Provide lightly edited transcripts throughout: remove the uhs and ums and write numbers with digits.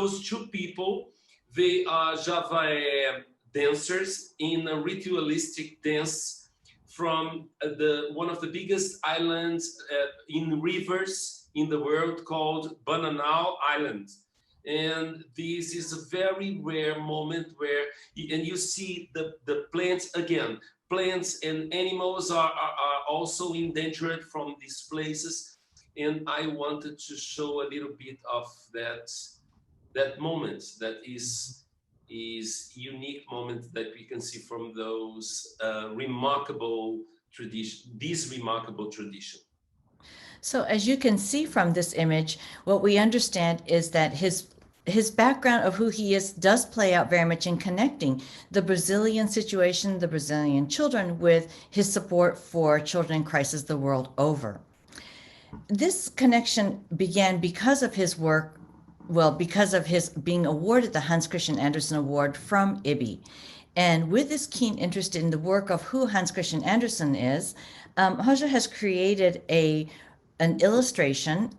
those two people, they are Javae dancers in a ritualistic dance from one of the biggest islands in rivers in the world called Bananal Island. And this is a very rare moment where, and you see the plants again. Plants and animals are also endangered from these places, and I wanted to show a little bit of that moment that is unique moment that we can see from those remarkable tradition, this remarkable tradition. So as you can see from this image, what we understand is that his background of who he is does play out very much in connecting the Brazilian situation, the Brazilian children, with his support for children in crisis the world over. This connection began because of his work, well, because of his being awarded the Hans Christian Andersen Award from IBI. And with this keen interest in the work of who Hans Christian Andersen is, Hoja has created an illustration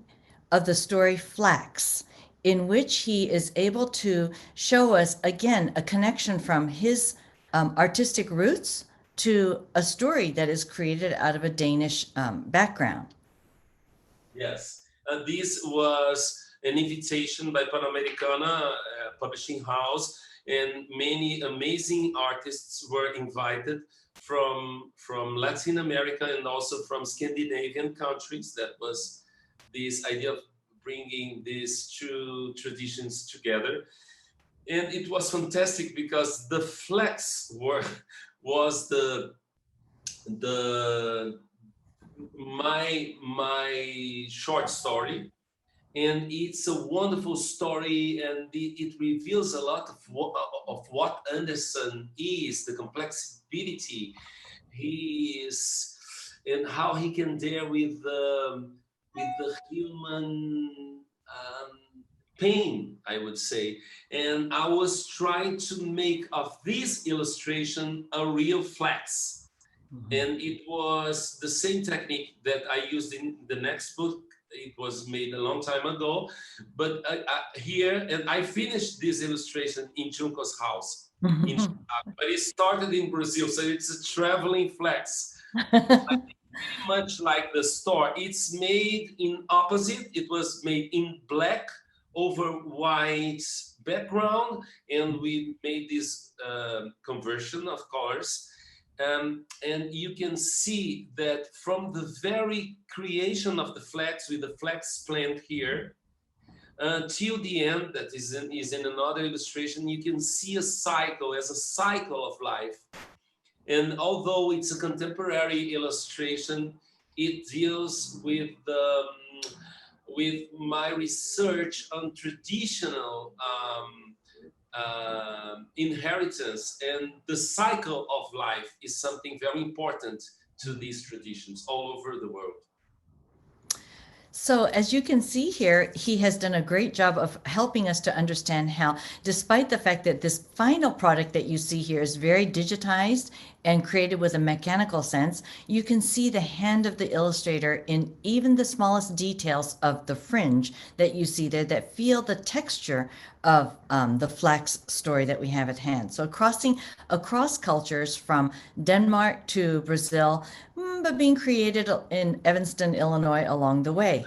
of the story Flax, in which he is able to show us, again, a connection from his artistic roots to a story that is created out of a Danish background. Yes, this was an invitation by Panamericana Publishing House, and many amazing artists were invited from Latin America and also from Scandinavian countries. That was this idea of bringing these two traditions together. And it was fantastic because the flex was the my short story, and it's a wonderful story, and it reveals a lot of what Anderson is, the complexity he is, and how he can deal with the human pain, I would say. And I was trying to make of this illustration a real flex. And it was the same technique that I used in the next book. It was made a long time ago, but here, and I finished this illustration in Junco's house in Chicago, but it started in Brazil, so it's a traveling flex. Pretty much like the store. It's made in opposite. It was made in black over white background, and we made this conversion of colors. And you can see that from the very creation of the flax, with the flax plant here, till the end, that is in another illustration, you can see a cycle as a cycle of life. And although it's a contemporary illustration, it deals with my research on traditional inheritance, and the cycle of life is something very important to these traditions all over the world. So, as you can see here, he has done a great job of helping us to understand how, despite the fact that this final product that you see here is very digitized and created with a mechanical sense, you can see the hand of the illustrator in even the smallest details of the fringe that you see there that feel the texture of the flax story that we have at hand. So crossing across cultures from Denmark to Brazil, but being created in Evanston, Illinois along the way.